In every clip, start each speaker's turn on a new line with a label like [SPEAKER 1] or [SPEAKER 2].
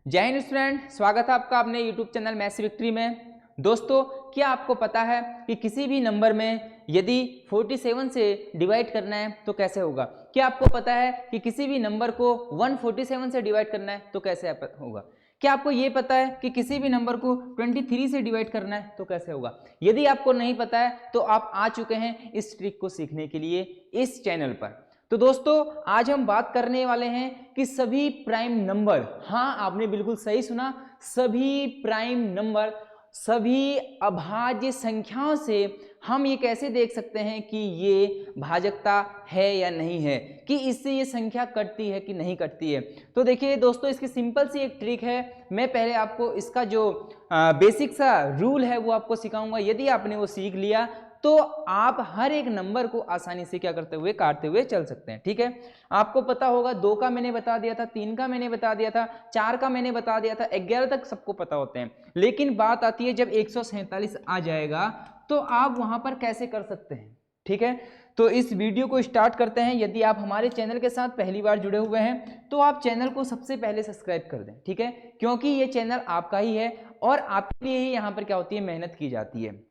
[SPEAKER 1] जय हिंद स्टूडेंट, स्वागत है आपका अपने YouTube चैनल मैथ्स विक्ट्री में। दोस्तों, क्या आपको पता है कि किसी भी नंबर में यदि 47 से डिवाइड करना है तो कैसे होगा? क्या आपको पता है कि किसी भी नंबर को 147 से डिवाइड करना है तो कैसे होगा? क्या आपको ये पता है कि किसी भी नंबर को 23 से डिवाइड करना है तो कैसे होगा? यदि आपको नहीं पता है तो आप आ चुके हैं इस ट्रिक को सीखने के लिए इस चैनल पर। तो दोस्तों, आज हम बात करने वाले हैं कि सभी प्राइम नंबर, हाँ आपने बिल्कुल सही सुना, सभी प्राइम नंबर, सभी अभाज्य संख्याओं से हम ये कैसे देख सकते हैं कि ये भाजकता है या नहीं है, कि इससे ये संख्या कटती है कि नहीं कटती है। तो देखिए दोस्तों, इसकी सिंपल सी एक ट्रिक है। मैं पहले आपको इसका जो बेसिक सा रूल है वो आपको सिखाऊंगा। यदि आपने वो सीख लिया तो आप हर एक नंबर को आसानी से क्या करते हुए, काटते हुए चल सकते हैं। ठीक है, आपको पता होगा 2 का मैंने बता दिया था, 3 का मैंने बता दिया था, 4 का मैंने बता दिया था, 11 तक सबको पता होते हैं। लेकिन बात आती है जब 147 आ जाएगा तो आप वहां पर कैसे कर सकते हैं। ठीक है, तो इस वीडियो को स्टार्ट करते हैं। यदि आप हमारे चैनल के साथ पहली बार जुड़े हुए हैं तो आप चैनल को सबसे पहले सब्सक्राइब कर दें। ठीक है, क्योंकि ये चैनल आपका ही है और आपके लिए ही यहाँ पर क्या होती है, मेहनत की जाती है।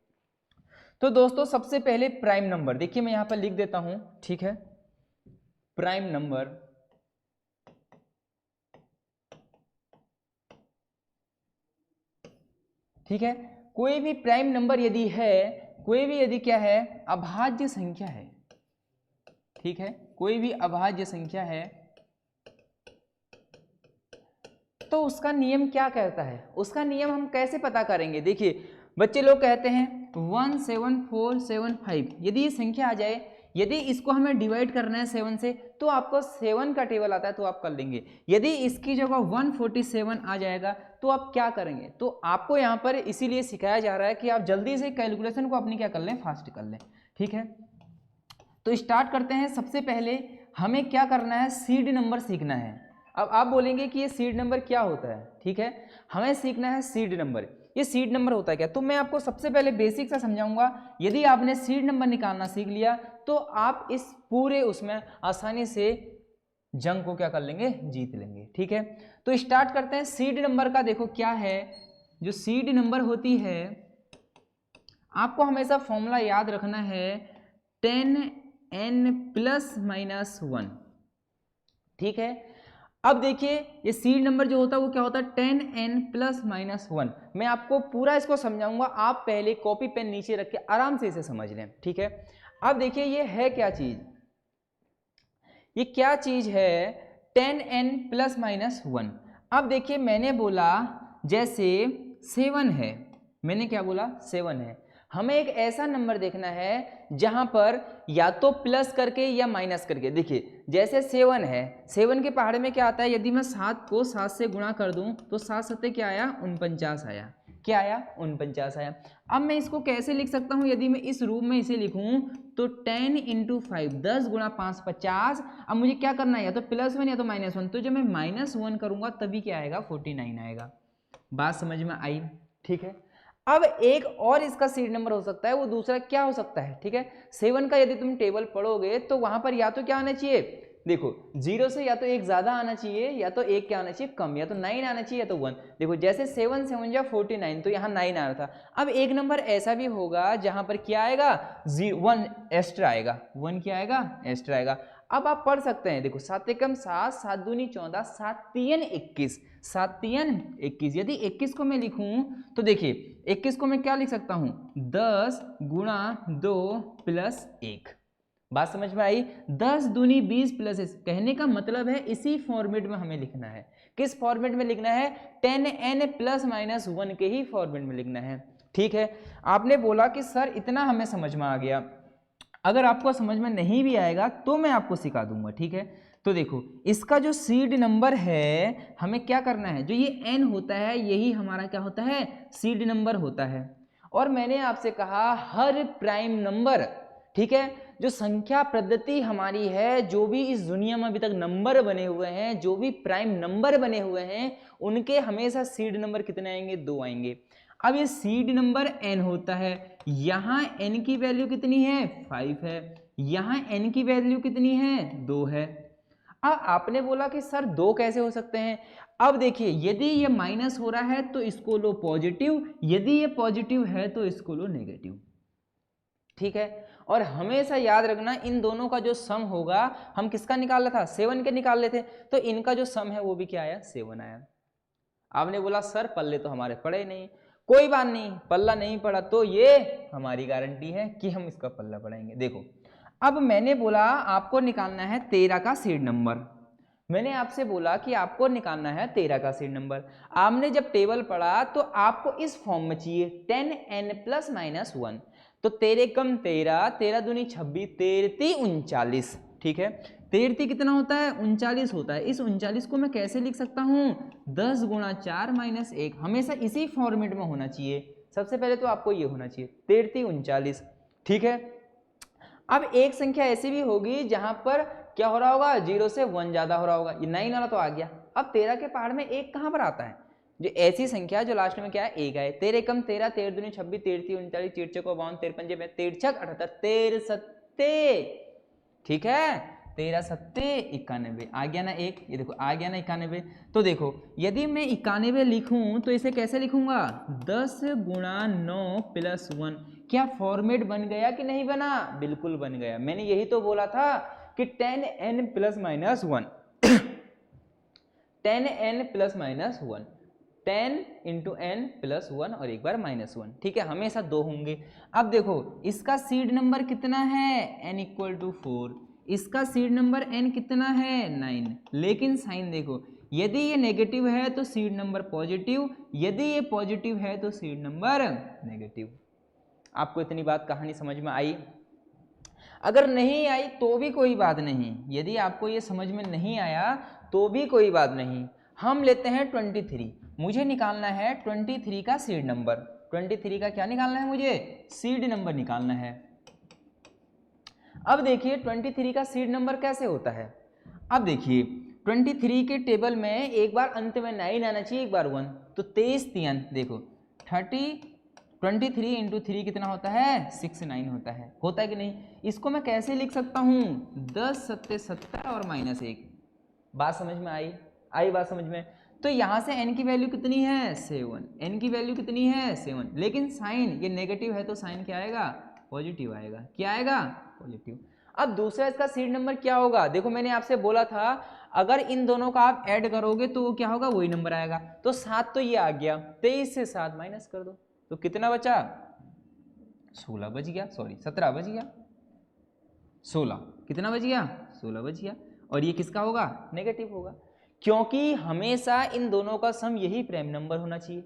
[SPEAKER 1] तो दोस्तों, सबसे पहले प्राइम नंबर देखिए, मैं यहां पर लिख देता हूं। ठीक है, प्राइम नंबर, ठीक है, कोई भी प्राइम नंबर यदि है, कोई भी यदि क्या है, अभाज्य संख्या है। ठीक है, कोई भी अभाज्य संख्या है तो उसका नियम क्या कहता है, उसका नियम हम कैसे पता करेंगे? देखिए बच्चे लोग कहते हैं 17475, यदि ये संख्या आ जाए, यदि इसको हमें डिवाइड करना है 7 से तो आपको 7 का टेबल आता है तो आप कर लेंगे। यदि इसकी जगह 147 आ जाएगा तो आप क्या करेंगे? तो आपको यहाँ पर इसीलिए सिखाया जा रहा है कि आप जल्दी से कैलकुलेशन को अपनी क्या कर लें, फास्ट कर लें। ठीक है, तो स्टार्ट करते हैं। सबसे पहले हमें क्या करना है, सीड नंबर सीखना है। अब आप बोलेंगे कि ये सीड नंबर क्या होता है? ठीक है, हमें सीखना है सीड नंबर। ये सीड नंबर होता है क्या? तो मैं आपको सबसे पहले बेसिक सा समझाऊंगा। यदि आपने सीड नंबर निकालना सीख लिया तो आप इस पूरे उसमें आसानी से जंग को क्या कर लेंगे, जीत लेंगे। ठीक है, तो स्टार्ट करते हैं। सीड नंबर का देखो क्या है, जो सीड नंबर होती है, आपको हमेशा फॉर्मूला याद रखना है 10n ± 1। ठीक है, अब देखिए ये सीड नंबर जो होता है वो क्या होता है, 10n ± 1। मैं आपको पूरा इसको समझाऊंगा, आप पहले कॉपी पेन नीचे रख के आराम से इसे समझ लें। ठीक है, अब देखिए ये है क्या चीज, ये क्या चीज है, 10n ± 1। अब देखिए मैंने बोला जैसे 7 है, मैंने क्या बोला, 7 है। हमें एक ऐसा नंबर देखना है जहां पर या तो प्लस करके या माइनस करके, देखिए जैसे 7 है, 7 के पहाड़े में क्या आता है, यदि मैं 7 को 7 से गुणा कर दूं तो 7 सत्ते क्या आया, 49 आया। क्या आया, 49 आया। अब मैं इसको कैसे लिख सकता हूं, यदि मैं इस रूप में इसे लिखूं तो 10 × 5, 10 × 5 50। अब मुझे क्या करना है, या तो +1 या तो -1। तो जब मैं -1 करूंगा तभी क्या आएगा, 49 आएगा। बात समझ में आई? ठीक है, अब एक और इसका सीड नंबर हो सकता है, वो दूसरा क्या हो सकता है? ठीक है, 7 का यदि तुम टेबल पढ़ोगे तो वहां पर या तो क्या आना चाहिए, देखो 0 से या तो 1 ज्यादा आना चाहिए या तो 1 क्या आना चाहिए, कम, या तो 9 आना चाहिए या तो 1। देखो जैसे 7 7 जा 49, तो यहाँ 9 आ रहा था। अब एक नंबर ऐसा भी होगा जहां पर क्या आएगा, 1 एक्स्ट्रा आएगा, 1 क्या आएगा, एक्स्ट्रा आएगा। अब आप पढ़ सकते हैं, देखो 7 एकम 7, 7 दूनी 14, 7 तीन 21, 7 तीन 21। यदि 21 को मैं लिखूं तो देखिए 21 को मैं क्या लिख सकता हूं, 10 × 2 + 1। बात समझ में आई? 10 दूनी 20 + 1। कहने का मतलब है इसी फॉर्मेट में हमें लिखना है। किस फॉर्मेट में लिखना है, 10n ± 1 के ही फॉर्मेट में लिखना है। ठीक है, आपने बोला कि सर इतना हमें समझ में आ गया, अगर आपको समझ में नहीं भी आएगा तो मैं आपको सिखा दूंगा। ठीक है, तो देखो इसका जो सीड नंबर है, हमें क्या करना है, जो ये n होता है यही हमारा क्या होता है, सीड नंबर होता है। और मैंने आपसे कहा हर प्राइम नंबर, ठीक है, जो संख्या पद्धति हमारी है, जो भी इस दुनिया में अभी तक नंबर बने हुए हैं, जो भी प्राइम नंबर बने हुए हैं, उनके हमेशा सीड नंबर कितने आएंगे, 2 आएंगे। अब ये सीड नंबर n होता है, यहां n की वैल्यू कितनी है, 5 है, यहां n की वैल्यू कितनी है, 2 है। अब आपने बोला कि सर 2 कैसे हो सकते हैं। अब देखिए यदि ये माइनस हो रहा है तो इसको लो पॉजिटिव, यदि ये पॉजिटिव है तो इसको लो नेगेटिव, ठीक है। और हमेशा याद रखना इन दोनों का जो सम होगा, हम किसका निकाल रहा था, 7 के निकाल रहे थे, तो इनका जो सम है वो भी क्या आया, 7 आया। आपने बोला सर पल्ले तो हमारे पड़े नहीं, कोई बात नहीं, पल्ला नहीं पड़ा तो ये हमारी गारंटी है कि हम इसका पल्ला पढ़ाएंगे। देखो अब मैंने बोला आपको निकालना है 13 का सीड नंबर, मैंने आपसे बोला कि आपको निकालना है 13 का सीड नंबर। आपने जब टेबल पढ़ा तो आपको इस फॉर्म में चाहिए 10n प्लस माइनस 1, तो 13 कम 13, 13 दूनी 26, 13 39, ठीक है। 13 कितना होता है, 39 होता है। इस 39 को मैं कैसे लिख सकता हूँ, 10 गुणा 4 माइनस 1, हमेशा इसी फॉर्मेट में होना चाहिए। सबसे पहले तो आपको ये होना चाहिए 13 39, ठीक है। अब एक संख्या ऐसी भी होगी जहां पर क्या हो रहा होगा, 0 से 1 ज्यादा हो रहा होगा, ये 9 वाला तो आ गया। अब 13 के पहाड़ में 1 कहां पर आता है, जो ऐसी संख्या जो लास्ट में क्या है, 1 है। 13 कम 13, 13 दूनी 26, 13 39, 4 चौको 52, 13 पंजे 63, 78, 13 सत्ते, ठीक है, 13 सत्ते 91, आ गया ना एक, ये देखो आ गया ना 91। तो देखो यदि मैं 91 लिखूं तो इसे कैसे लिखूंगा, 10 गुणा 9 प्लस 1। क्या फॉर्मेट बन गया कि नहीं बना, बिल्कुल बन गया। मैंने यही तो बोला था कि 10n plus minus 1 10n plus minus 1, 10 into n plus 1 और एक बार माइनस 1, ठीक है, हमेशा 2 होंगे। अब देखो इसका सीड नंबर कितना है, n इक्वल टू 4, इसका सीड नंबर n कितना है 9, लेकिन साइन देखो, यदि ये नेगेटिव है तो सीड नंबर पॉजिटिव, यदि ये पॉजिटिव है तो सीड नंबर नेगेटिव। आपको इतनी बात कहानी समझ में आई? अगर नहीं आई तो भी कोई बात नहीं, यदि आपको ये समझ में नहीं आया तो भी कोई बात नहीं। हम लेते हैं 23, मुझे निकालना है 23 का सीड नंबर। 23 का क्या निकालना है, मुझे सीड नंबर निकालना है। अब देखिए 23 का सीड नंबर कैसे होता है। अब देखिए 23 के टेबल में एक बार अंत में 9 आना चाहिए, एक बार 1, तो 23 3 देखो 23 इंटू 3 कितना होता है, 69 होता है कि नहीं। इसको मैं कैसे लिख सकता हूँ, 10 सत्ते 70 और माइनस 1। बात समझ में आई बात समझ में। तो यहाँ से n की वैल्यू कितनी है 7, n की वैल्यू कितनी है 7, लेकिन साइन ये नेगेटिव है तो साइन क्या आएगा, पॉजिटिव आएगा। क्या आएगा, पॉजिटिव। अब दूसरा इसका सीड नंबर क्या होगा, देखो मैंने आपसे बोला था अगर इन दोनों का आप ऐड करोगे तो क्या होगा, वही नंबर आएगा। तो 7 तो ये आ गया, 23 से 7 माइनस कर दो तो कितना बचा, 16 बच गया, सॉरी 17 बच गया, 16 कितना बच गया, 16 बच गया। और ये किसका होगा, नेगेटिव होगा, क्योंकि हमेशा इन दोनों का सम यही प्राइम नंबर होना चाहिए।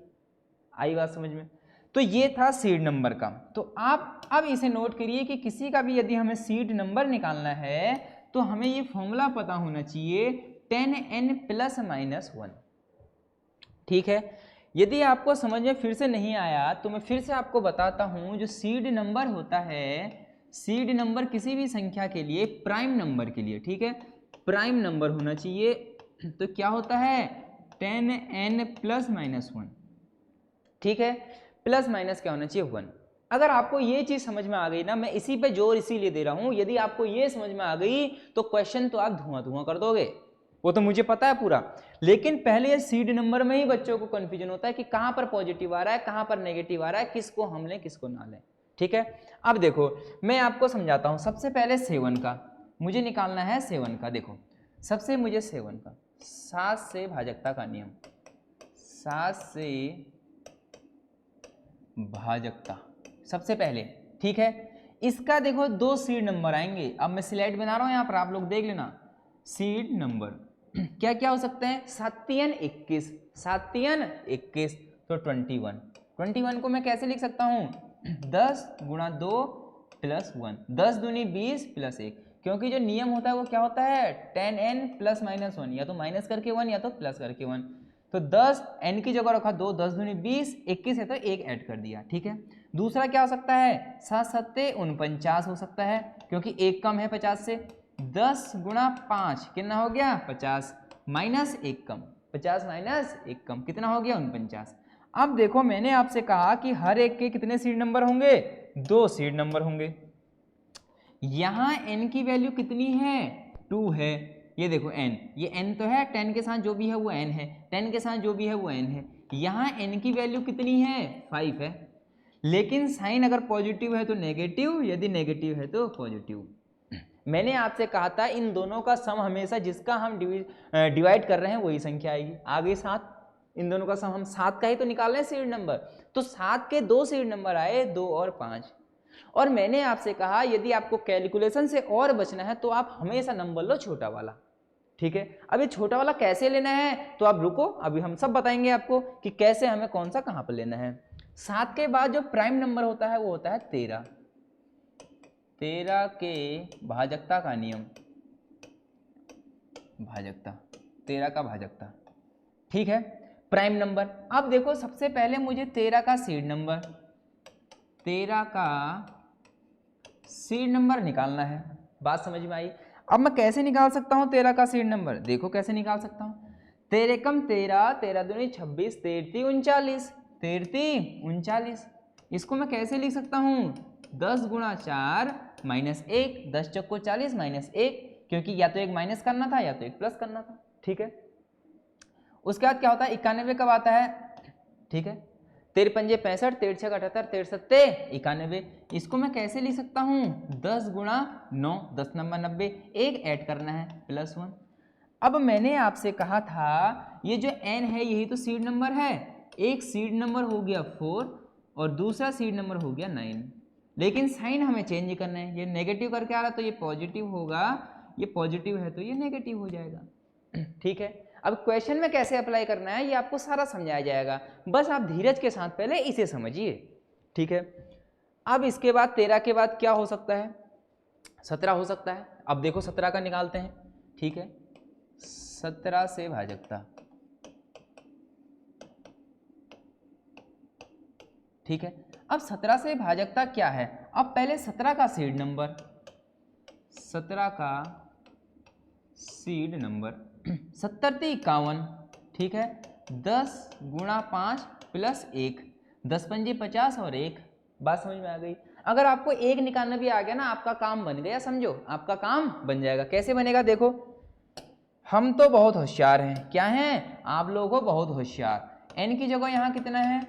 [SPEAKER 1] आई बात समझ में। तो ये था सीड नंबर का। तो आप अब इसे नोट करिए कि किसी का भी यदि हमें सीड नंबर निकालना है तो हमें ये फॉर्मूला पता होना चाहिए 10n प्लस माइनस 1, ठीक है। यदि आपको समझ में फिर से नहीं आया तो मैं फिर से आपको बताता हूं, जो सीड नंबर होता है, सीड नंबर किसी भी संख्या के लिए प्राइम नंबर के लिए, ठीक है, प्राइम नंबर होना चाहिए। तो क्या होता है 10n प्लस माइनस 1, ठीक है, प्लस माइनस क्या होना चाहिए 1। अगर आपको ये चीज समझ में आ गई ना, मैं इसी पे जोर इसीलिए दे रहा हूं, यदि आपको ये समझ में आ गई तो क्वेश्चन तो आप धुआं धुआं कर दोगे, वो तो मुझे पता है पूरा। लेकिन पहले ये सीड नंबर में ही बच्चों को कंफ्यूजन होता है कि कहां पर पॉजिटिव आ रहा है, कहां पर नेगेटिव आ रहा है, किसको हम लें किसको ना लें, ठीक है। अब देखो मैं आपको समझाता हूं। सबसे पहले 7 का मुझे निकालना है, 7 का देखो, सबसे मुझे 7 का 7 से भाजकता का नियम, 7 से भाजकता सबसे पहले, ठीक है। इसका देखो 2 सीड नंबर आएंगे। अब मैं स्लाइड बना रहा हूं यहां पर, आप लोग देख लेना। सीड नंबर क्या क्या हो सकते हैं, 7 21, 7 21 तो 21। 21 को मैं कैसे लिख सकता हूं, 10 गुणा 2 प्लस 1, 10 दूनी 20 प्लस 1, क्योंकि जो नियम होता है वो क्या होता है 10n प्लस माइनस 1, या तो माइनस करके 1 या तो प्लस करके 1। तो 10 n की जगह रखा 2, 10 दूनी 20, 21 है तो 1 ऐड कर दिया, ठीक है। दूसरा क्या हो सकता है, 7 सत्ते 49 हो सकता है, क्योंकि 1 कम है 50 से। 10 गुणा 5 कितना हो गया 50, माइनस 1 कम, 50 माइनस 1 कम कितना हो गया 49। अब देखो मैंने आपसे कहा कि हर एक के कितने सीड नंबर होंगे, 2 सीड नंबर होंगे। यहां n की वैल्यू कितनी है 2 है, ये देखो n, ये n तो है, 10 के साथ जो भी है वो n है, 10 के साथ जो भी है वो n है। यहाँ n की वैल्यू कितनी है 5 है, लेकिन साइन अगर पॉजिटिव है तो नेगेटिव, यदि नेगेटिव है तो पॉजिटिव। मैंने आपसे कहा था इन दोनों का सम हमेशा जिसका हम डिवाइड कर रहे हैं वही संख्या आएगी। आगे 7, इन दोनों का सम हम 7 का ही तो निकाल रहे हैं सीरीज नंबर, तो 7 के 2 सीरीज नंबर आए, 2 और 5। और मैंने आपसे कहा यदि आपको कैलकुलेशन से और बचना है तो आप हमेशा नंबर लो छोटा वाला, ठीक है। अब ये छोटा वाला कैसे लेना है तो आप रुको, अभी हम सब बताएंगे आपको कि कैसे हमें कौन सा कहाँ पर लेना है। 7 के बाद जो प्राइम नंबर होता है वो होता है 13। 13 के भाजकता का नियम, भाजकता 13 का भाजकता, ठीक है, प्राइम नंबर। अब देखो सबसे पहले मुझे 13 का सीड नंबर, 13 का सीड नंबर निकालना है। बात समझ में आई? अब मैं कैसे निकाल सकता हूँ 13 का सीड नंबर, देखो कैसे निकाल सकता हूँ। 13 कम 13, 13 दूनी 26, 13 39, 13 39। इसको मैं कैसे लिख सकता हूँ 10 गुणा 4 माइनस 1, 10 चौको 40 माइनस 1, क्योंकि या तो एक माइनस करना था या तो एक प्लस करना था, ठीक है। उसके बाद क्या होता है 91 कब आता है, ठीक है, 13 पंजे 65, 13 छः 78, 13 सत्ते 91। इसको मैं कैसे लिख सकता हूँ 10 गुणा 9, 10 नंबर 90, एक ऐड करना है +1। अब मैंने आपसे कहा था ये जो n है यही तो सीड नंबर है, एक सीड नंबर हो गया 4 और दूसरा सीड नंबर हो गया 9, लेकिन साइन हमें चेंज करना है। ये नेगेटिव करके आ रहा तो ये पॉजिटिव होगा, ये पॉजिटिव है तो ये नेगेटिव हो जाएगा, ठीक है। अब क्वेश्चन में कैसे अप्लाई करना है ये आपको सारा समझाया जाएगा, बस आप धीरज के साथ पहले इसे समझिए, ठीक है। अब इसके बाद 13 के बाद क्या हो सकता है 17 हो सकता है। अब देखो 17 का निकालते हैं, ठीक है, 17 से भाजकता, ठीक है। अब 17 से भाजकता क्या है, अब पहले 17 का सीड नंबर, 17 का सीड नंबर 70 × 51, ठीक है, 10 गुणा 5 प्लस 1, 10 पंजे 50 और 1। बात समझ में आ गई? अगर आपको एक निकालना भी आ गया ना आपका काम बन गया, समझो आपका काम बन जाएगा। कैसे बनेगा देखो, हम तो बहुत होशियार हैं, क्या हैं आप लोगों बहुत होशियार। n की जगह यहाँ कितना है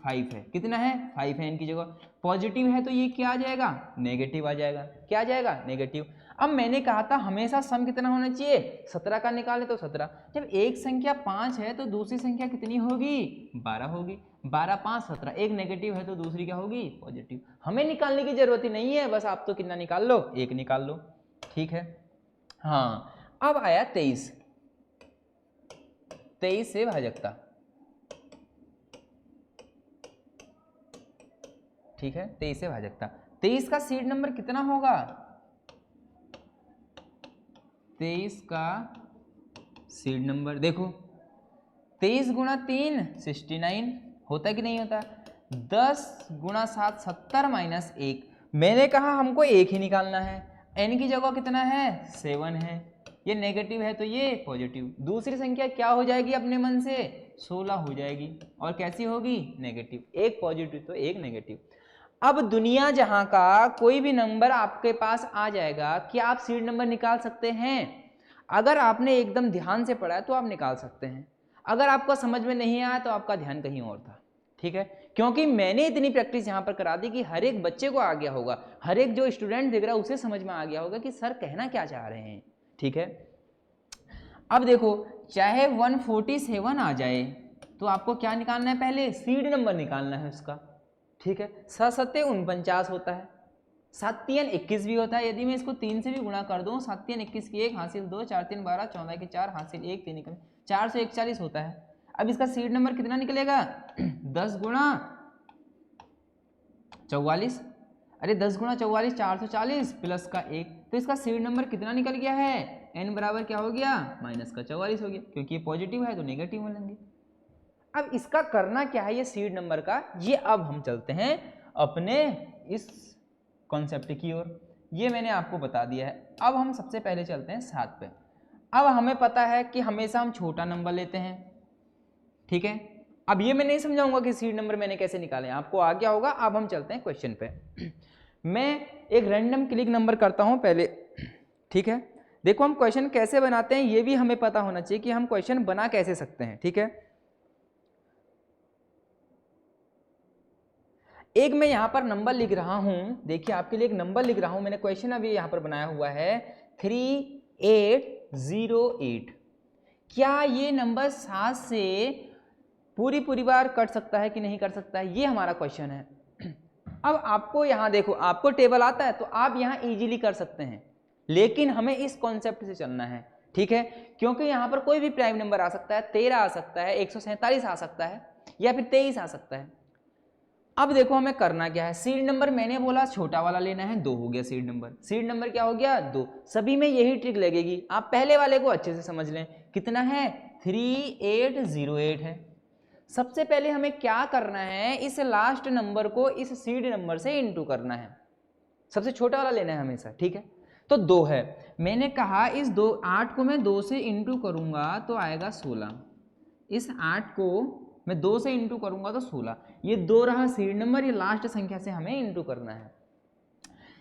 [SPEAKER 1] 5 है, कितना है 5 है n की जगह, पॉजिटिव है तो ये क्या आ जाएगा नेगेटिव आ जाएगा, क्या आ जाएगा नेगेटिव। अब मैंने कहा था हमेशा सम कितना होना चाहिए 17 का निकाले तो 17, जब एक संख्या 5 है तो दूसरी संख्या कितनी होगी 12 होगी, 12 5 17, एक नेगेटिव है तो दूसरी क्या होगी पॉजिटिव। हमें निकालने की जरूरत ही नहीं है, बस आप तो कितना निकाल लो एक निकाल लो, ठीक है। हाँ अब आया 23, 23 से भाजकता, ठीक है, 23 से भाजकता। 23 का सीड नंबर कितना होगा 23 का सीड नंबर देखो 23 गुणा 3 69 होता है कि नहीं होता, 10 गुणा 7 70 माइनस 1। मैंने कहा हमको एक ही निकालना है, n की जगह कितना है 7 है, ये नेगेटिव है तो ये पॉजिटिव, दूसरी संख्या क्या हो जाएगी अपने मन से 16 हो जाएगी, और कैसी होगी नेगेटिव, एक पॉजिटिव तो एक नेगेटिव। अब दुनिया जहां का कोई भी नंबर आपके पास आ जाएगा कि आप सीड नंबर निकाल सकते हैं। अगर आपने एकदम ध्यान से पढ़ा है तो आप निकाल सकते हैं, अगर आपको समझ में नहीं आया तो आपका ध्यान कहीं और था, ठीक है, क्योंकि मैंने इतनी प्रैक्टिस यहाँ पर करा दी कि हर एक बच्चे को आ गया होगा, हर एक जो स्टूडेंट देख रहा है उसे समझ में आ गया होगा कि सर कहना क्या चाह रहे हैं, ठीक है। अब देखो चाहे 147 आ जाए तो आपको क्या निकालना है पहले सीड नंबर निकालना है उसका, ठीक है। 7 7 49 होता है, 7 3 21 भी होता है, यदि मैं इसको 3 से भी गुणा कर दूं 7 3 21 की 1 हासिल 2 4 3 12 14 की 4 हासिल 1 3 निकले 441 होता है। अब इसका सीड नंबर कितना निकलेगा 10 गुणा 44, अरे 10 गुणा 44 440 प्लस का 1, तो इसका सीड नंबर कितना निकल गया है n बराबर क्या हो गया माइनस का 44 हो गया, क्योंकि ये पॉजिटिव है तो नेगेटिव मिलेंगे। अब इसका करना क्या है ये सीड नंबर का, ये अब हम चलते हैं अपने इस कॉन्सेप्ट की ओर, ये मैंने आपको बता दिया है। अब हम सबसे पहले चलते हैं 7 पे। अब हमें पता है कि हमेशा हम छोटा नंबर लेते हैं, ठीक है। अब ये मैं नहीं समझाऊंगा कि सीड नंबर मैंने कैसे निकाले, आपको आ गया होगा। अब हम चलते हैं क्वेश्चन पे। मैं एक रैंडम क्लिक नंबर करता हूं पहले, ठीक है, देखो हम क्वेश्चन कैसे बनाते हैं ये भी हमें पता होना चाहिए कि हम क्वेश्चन बना कैसे सकते हैं, ठीक है। एक मैं यहां पर नंबर लिख रहा हूं, देखिए आपके लिए एक नंबर लिख रहा हूं, मैंने क्वेश्चन अभी यहां पर बनाया हुआ है 3808। क्या ये नंबर 7 से पूरी बार कट सकता है कि नहीं कट सकता है, ये हमारा क्वेश्चन है। अब आपको यहां देखो, आपको टेबल आता है तो आप यहां इजीली कर सकते हैं, लेकिन हमें इस कॉन्सेप्ट से चलना है, ठीक है। क्योंकि यहां पर कोई भी प्राइम नंबर आ सकता है, 13 आ सकता है, 147 आ सकता है, या फिर 23 आ सकता है। अब देखो हमें करना क्या है, सीड नंबर मैंने बोला छोटा वाला लेना है, 2 हो गया सीड नंबर। सीड नंबर क्या हो गया, 2। सभी में यही ट्रिक लगेगी, आप पहले वाले को अच्छे से समझ लें। कितना है, 3808 है। सबसे पहले हमें क्या करना है, इस लास्ट नंबर को इस सीड नंबर से इंटू करना है, सबसे छोटा वाला लेना है हमेशा, ठीक है। तो 2 है, मैंने कहा इस 8 को मैं 2 से इंटू करूंगा तो आएगा 16। इस 8 को मैं 2 से इंटू करूंगा तो 16। ये 2 रहा सीड नंबर, ये लास्ट संख्या से हमें इंटू करना है।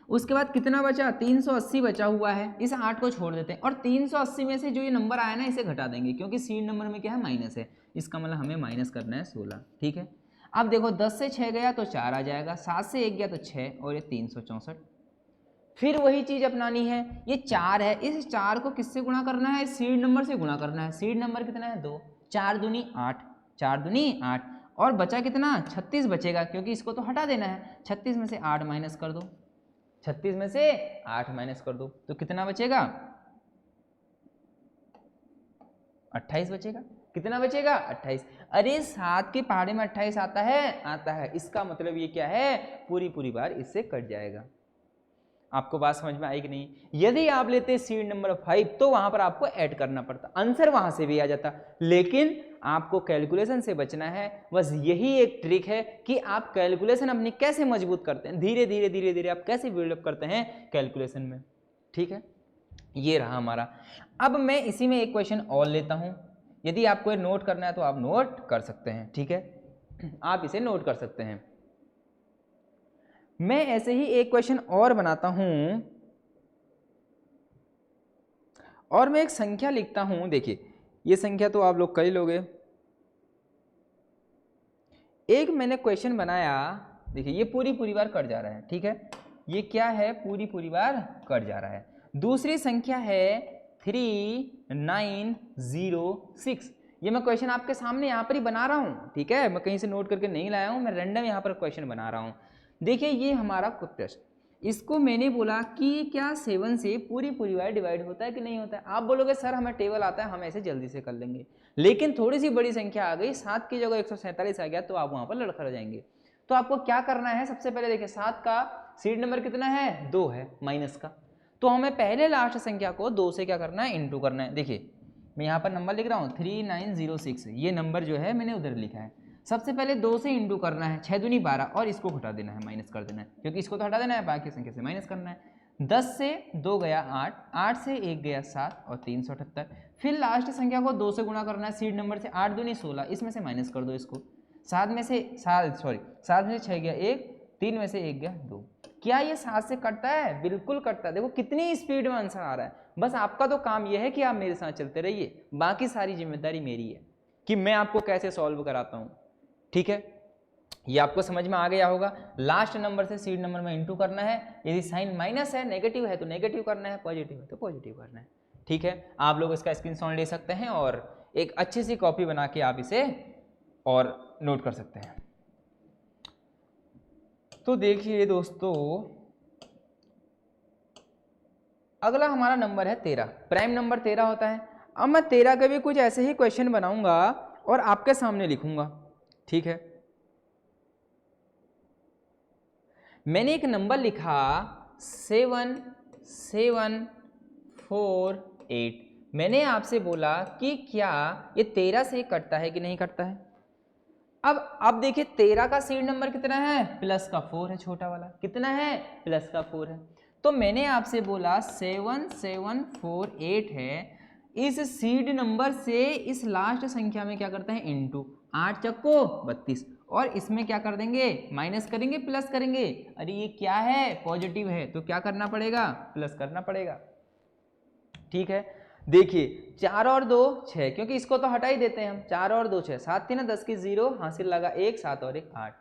[SPEAKER 1] उसके बाद कितना बचा, 380 बचा हुआ है। इस 8 को छोड़ देते हैं और 380 में से जो ये नंबर आया ना इसे घटा देंगे, क्योंककि सीड नंबर में क्या है, माइनस है, इसका मतलब हमें माइनस करना है 16, ठीक है। अब देखो 10 से 6 गया तो 4 आ जाएगा, 7 से 1 गया तो 6 और ये 364। फिर वही चीज अपनानी है, ये 4 है, इस 4 को किससे गुणा करना है, सीड नंबर से गुणा करना है। सीड नंबर कितना है, 2। 4 दूनी 8, 4 दूनी 8, और बचा कितना, 36 बचेगा, क्योंकि इसको तो हटा देना है। 36 में से 8 माइनस कर दो, 36 में से 8 माइनस कर दो तो कितना बचेगा, 28 बचेगा। कितना बचेगा, 28। अरे 7 के पहाड़े में 28 आता है, आता है, इसका मतलब ये क्या है, पूरी बार इससे कट जाएगा। आपको बात समझ में आई कि नहीं। यदि आप लेते सीड नंबर 5 तो वहां पर आपको ऐड करना पड़ता, आंसर वहां से भी आ जाता, लेकिन आपको कैलकुलेशन से बचना है। बस यही एक ट्रिक है कि आप कैलकुलेशन अपनी कैसे मजबूत करते हैं, धीरे धीरे आप कैसे बिल्डअप करते हैं कैलकुलेशन में, ठीक है। ये रहा हमारा। अब मैं इसी में एक क्वेश्चन और लेता हूं, यदि आपको नोट करना है तो आप नोट कर सकते हैं, ठीक है, आप इसे नोट कर सकते हैं। मैं ऐसे ही एक क्वेश्चन और बनाता हूं और मैं एक संख्या लिखता हूं। देखिए ये संख्या तो आप लोग कर ही लोगे। एक मैंने क्वेश्चन बनाया, देखिए ये पूरी बार कट जा रहा है, ठीक है, ये क्या है, पूरी बार कट जा रहा है। दूसरी संख्या है 3906। ये मैं क्वेश्चन आपके सामने यहाँ पर ही बना रहा हूँ, ठीक है, मैं कहीं से नोट करके नहीं लाया हूँ, मैं रैंडम यहाँ पर क्वेश्चन बना रहा हूँ। देखिए ये हमारा प्रश्न, इसको मैंने बोला कि क्या 7 से पूरी बार डिवाइड होता है कि नहीं होता है। आप बोलोगे सर हमें टेबल आता है, हम ऐसे जल्दी से कर लेंगे, लेकिन थोड़ी सी बड़ी संख्या आ गई, 7 की जगह 147 आ गया तो आप वहां पर लड़खड़ जाएंगे। तो आपको क्या करना है, सबसे पहले देखिए 7 का सीड नंबर कितना है, 2 है माइनस का, तो हमें पहले लास्ट संख्या को 2 से क्या करना है, इंटू करना है। देखिए मैं यहाँ पर नंबर लिख रहा हूँ 3906, ये नंबर जो है मैंने उधर लिखा है। सबसे पहले 2 से इंटू करना है, 6 दूनी 12, और इसको घटा देना है, माइनस कर देना है, क्योंकि इसको तो हटा देना है, बाकी संख्या से माइनस करना है। 10 से 2 गया 8, 8 से 1 गया 7 और 378। फिर लास्ट संख्या को 2 से गुणा करना है सीड नंबर से, 8 दूनी 16, इसमें से माइनस कर दो इसको। 7 में से 6 गया 1, 3 में से 1 गया 2। क्या ये 7 से कटता है, बिल्कुल कटता है। देखो कितनी स्पीड में आंसर आ रहा है। बस आपका तो काम यह है कि आप मेरे साथ चलते रहिए, बाकी सारी जिम्मेदारी मेरी है कि मैं आपको कैसे सॉल्व कराता हूँ, ठीक है। ये आपको समझ में आ गया होगा। लास्ट नंबर से सीड नंबर में इंटू करना है, यदि साइन माइनस है, नेगेटिव है तो नेगेटिव करना है, पॉजिटिव है तो पॉजिटिव करना है, ठीक है। आप लोग इसका स्क्रीनशॉट ले सकते हैं और एक अच्छी सी कॉपी बना के आप इसे और नोट कर सकते हैं। तो देखिए दोस्तों, अगला हमारा नंबर है 13, प्राइम नंबर 13 होता है। अब मैं 13 का भी कुछ ऐसे ही क्वेश्चन बनाऊंगा और आपके सामने लिखूंगा, ठीक है। मैंने एक नंबर लिखा 7748। मैंने आपसे बोला कि क्या ये 13 से कटता है कि नहीं कटता है। अब देखिए 13 का सीड नंबर कितना है, प्लस का 4 है, छोटा वाला कितना है, प्लस का 4 है। तो मैंने आपसे बोला 7748 है, इस सीड नंबर से इस लास्ट संख्या में क्या करते हैं, इंटू, 8 चक्को 32, और इसमें क्या कर देंगे, माइनस करेंगे, प्लस करेंगे। अरे ये क्या है, पॉजिटिव है, तो क्या करना पड़ेगा, प्लस करना पड़ेगा, ठीक है, देखिए 4 और 2 6, क्योंकि इसको तो हटा ही देते हैं हम। 4 और 2 6, 7 3 10 की 0, हासिल लगा 1, 7 और 1 8,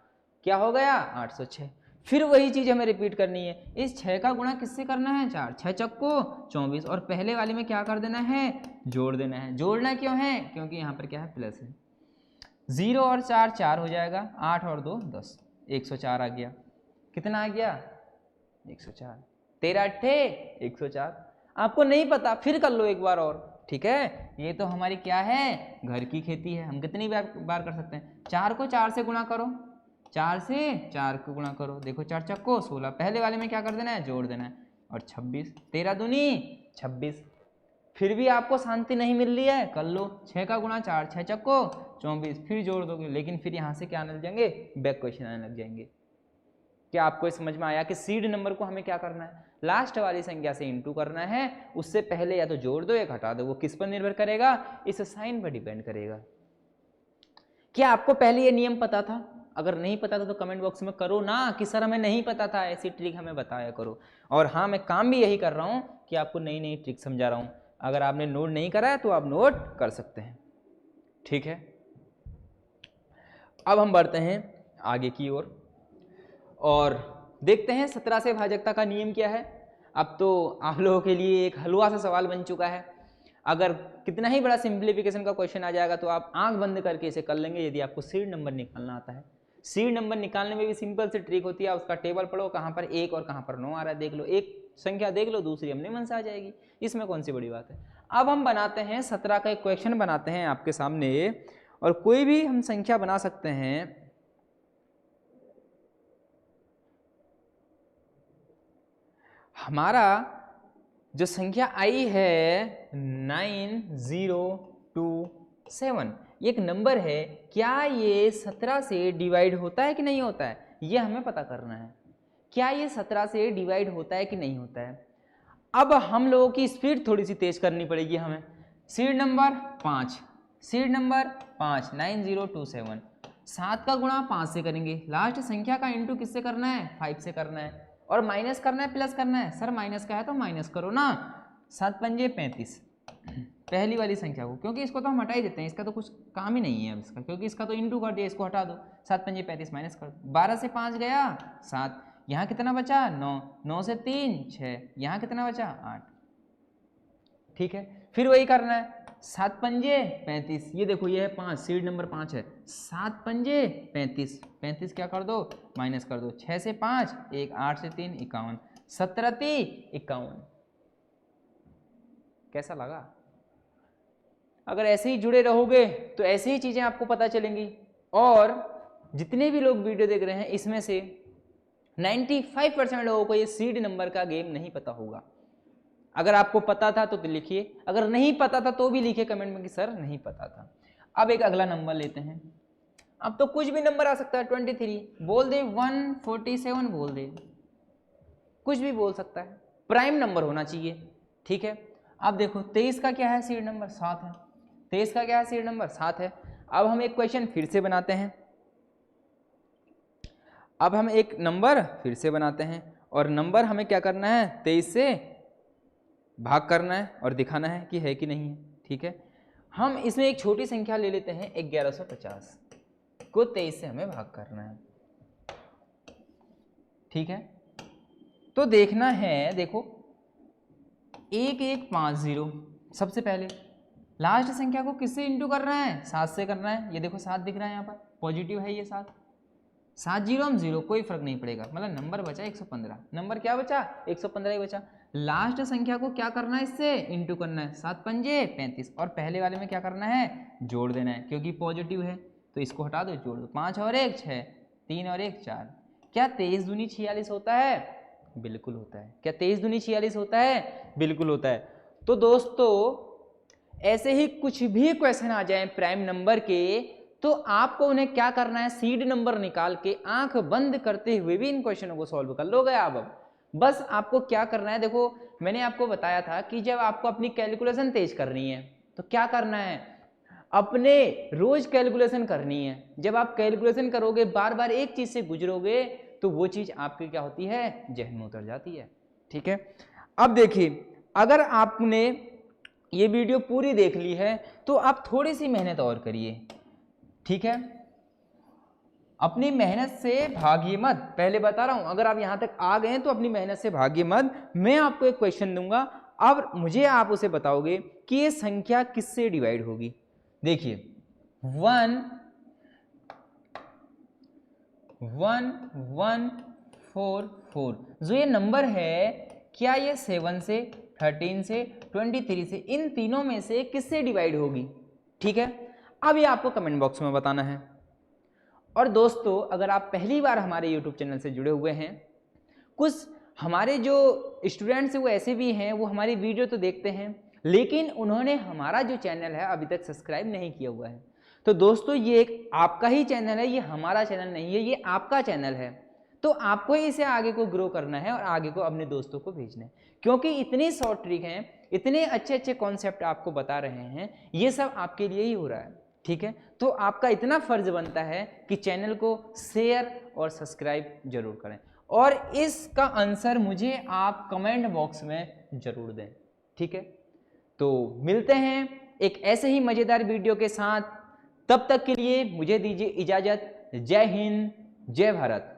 [SPEAKER 1] क्या हो गया 806। फिर वही चीज हमें रिपीट करनी है, इस 6 का गुणा किससे करना है 4, 6 चक्को 24, और पहले वाले में क्या कर देना है, जोड़ देना है। जोड़ना क्यों है, क्योंकि यहाँ पर क्या है प्लस है। 0 और 4 4 हो जाएगा, 8 और 2 10, 104 आ गया। कितना आ गया 104, 13 अट्ठे 104। आपको नहीं पता फिर कर लो एक बार और, ठीक है। ये तो हमारी क्या है, घर की खेती है, हम कितनी बार कर सकते हैं। 4 को 4 से गुणा करो, 4 से 4 को गुणा करो, देखो 4 चक्को 16, पहले वाले में क्या कर देना है, जोड़ देना है, और 26, 13 दूनी 26। फिर भी आपको शांति नहीं मिल रही है, कर लो 6 का गुणा 4, 6 चक्को 24, फिर जोड़ दोगे, लेकिन फिर यहाँ से क्या आने लग जाएंगे, बैक क्वेश्चन आने लग जाएंगे। क्या आपको समझ में आया कि सीड नंबर को हमें क्या करना है, लास्ट वाली संख्या से इनटू करना है, उससे पहले या तो जोड़ दो या घटा दो। वो किस पर निर्भर करेगा, इस साइन पर डिपेंड करेगा। क्या आपको पहले ये नियम पता था? अगर नहीं पता था तो कमेंट बॉक्स में करो ना कि सर हमें नहीं पता था, ऐसी ट्रिक हमें बताया करो। और हाँ, मैं काम भी यही कर रहा हूँ कि आपको नई नई ट्रिक समझा रहा हूँ। अगर आपने नोट नहीं करा है तो आप नोट कर सकते हैं, ठीक है। अब हम बढ़ते हैं आगे की ओर और देखते हैं 17 से भाजकता का नियम क्या है। अब तो आप लोगों के लिए एक हलवा सा सवाल बन चुका है। अगर कितना ही बड़ा सिंप्लीफिकेशन का क्वेश्चन आ जाएगा तो आप आंख बंद करके इसे कर लेंगे, यदि आपको सीड नंबर निकालना आता है। सीड नंबर निकालने में भी सिंपल सी ट्रिक होती है, उसका टेबल पढ़ो, कहाँ पर 1 और कहाँ पर 9 आ रहा है देख लो, एक संख्या देख लो, दूसरी अपने मन से आ जाएगी, इसमें कौन सी बड़ी बात है। अब हम बनाते हैं 17 का एक क्वेश्चन बनाते हैं आपके सामने, और कोई भी हम संख्या बना सकते हैं। हमारा जो संख्या आई है 9027, ये एक नंबर है, क्या ये 17 से डिवाइड होता है कि नहीं होता है, ये हमें पता करना है। क्या ये 17 से डिवाइड होता है कि नहीं होता है। अब हम लोगों की स्पीड थोड़ी सी तेज करनी पड़ेगी हमें। सीड नंबर 5, सीड नंबर 5 9027, 7 का गुणा 5 से करेंगे, लास्ट संख्या का इंटू किससे करना है, 5 से करना है, और माइनस करना है प्लस करना है। सर माइनस का है तो माइनस करो ना, 7 पंजे 35, पहली वाली संख्या को, क्योंकि इसको तो हम हटा ही देते हैं, इसका तो कुछ काम ही नहीं है अब इसका, क्योंकि इसका तो इंटू कर दिया, इसको हटा दो, 7 पंजे 35 माइनस कर दो, 12 से 5 गया 7, यहाँ कितना बचा 9, 9 से 3 6, यहाँ कितना बचा 8, ठीक है। फिर वही करना है, 7 पंजे 35, ये देखो ये है 5, सीड नंबर 5 है, 7 पंजे 35, 35 क्या कर दो माइनस कर दो, 6 से 5 1, 8 से 3 51, 17 3 51। कैसा लगा? अगर ऐसे ही जुड़े रहोगे तो ऐसी ही चीजें आपको पता चलेंगी। और जितने भी लोग वीडियो देख रहे हैं इसमें से 95% लोगों को ये सीड नंबर का गेम नहीं पता होगा। अगर आपको पता था तो लिखिए, अगर नहीं पता था तो भी लिखिए कमेंट में कि सर नहीं पता था। अब एक अगला नंबर लेते हैं। अब तो कुछ भी नंबर आ सकता है, 23 बोल दे, 147 बोल दे, कुछ भी बोल सकता है, प्राइम नंबर होना चाहिए, ठीक है। अब देखो 23 का क्या है सीड नंबर 7 है, 23 का क्या है सीड नंबर 7 है। अब हम एक क्वेश्चन फिर से बनाते हैं, अब हम एक नंबर फिर से बनाते हैं, और नंबर हमें क्या करना है 23 से भाग करना है और दिखाना है कि है कि नहीं है, ठीक है। हम इसमें एक छोटी संख्या ले लेते हैं 1150 को 23 से हमें भाग करना है, ठीक है। तो देखना है, देखो 1150, सबसे पहले लास्ट संख्या को किससे इंटू कर रहा है, 7 से करना है। ये देखो 7 दिख रहा है यहाँ पर, पॉजिटिव है ये 7, 7 जीरो हम 0, कोई फर्क नहीं पड़ेगा, मतलब नंबर बचा 115, नंबर क्या बचा 115 ही बचा। लास्ट संख्या को क्या करना है, इससे इंटू करना है, 7 पंजे 35, और पहले वाले में क्या करना है, जोड़ देना है, क्योंकि पॉजिटिव है तो इसको हटा दो, जोड़ दो, 5 और 1 6, 3 और 1 4। क्या 23 दूनी 46 होता है? बिल्कुल होता है। क्या 23 दूनी 46 होता है? बिल्कुल होता है। तो दोस्तों ऐसे ही कुछ भी क्वेश्चन आ जाए प्राइम नंबर के, तो आपको उन्हें क्या करना है, सीड नंबर निकाल के आंख बंद करते हुए भी इन क्वेश्चनों को सॉल्व कर लोगे आप। अब बस आपको क्या करना है, देखो मैंने आपको बताया था कि जब आपको अपनी कैलकुलेशन तेज करनी है तो क्या करना है, अपने रोज कैलकुलेशन करनी है। जब आप कैलकुलेशन करोगे, बार बार एक चीज से गुजरोगे, तो वो चीज आपकी क्या होती है, जहन में उतर जाती है, ठीक है। अब देखिए, अगर आपने ये वीडियो पूरी देख ली है तो आप थोड़ी सी मेहनत और करिए, ठीक है। अपनी मेहनत से भागिए मत, पहले बता रहा हूं, अगर आप यहां तक आ गए तो अपनी मेहनत से भागिए मत। मैं आपको एक क्वेश्चन दूंगा, अब मुझे आप उसे बताओगे कि ये संख्या किससे डिवाइड होगी। देखिए 1144, जो ये नंबर है क्या ये 7 से, 13 से, 23 से, इन तीनों में से किससे डिवाइड होगी, ठीक है। अब ये आपको कमेंट बॉक्स में बताना है। और दोस्तों अगर आप पहली बार हमारे YouTube चैनल से जुड़े हुए हैं, कुछ हमारे जो स्टूडेंट्स हैं वो ऐसे भी हैं, वो हमारी वीडियो तो देखते हैं लेकिन उन्होंने हमारा जो चैनल है अभी तक सब्सक्राइब नहीं किया हुआ है। तो दोस्तों ये एक आपका ही चैनल है, ये हमारा चैनल नहीं है, ये आपका चैनल है। तो आपको ही इसे आगे को ग्रो करना है और आगे को अपने दोस्तों को भेजना है, क्योंकि इतनी शॉर्ट ट्रिक हैं, इतने अच्छे अच्छे कॉन्सेप्ट आपको बता रहे हैं, ये सब आपके लिए ही हो रहा है, ठीक है। तो आपका इतना फर्ज बनता है कि चैनल को शेयर और सब्सक्राइब जरूर करें और इसका आंसर मुझे आप कमेंट बॉक्स में जरूर दें, ठीक है। तो मिलते हैं एक ऐसे ही मजेदार वीडियो के साथ, तब तक के लिए मुझे दीजिए इजाजत। जय हिंद, जय भारत।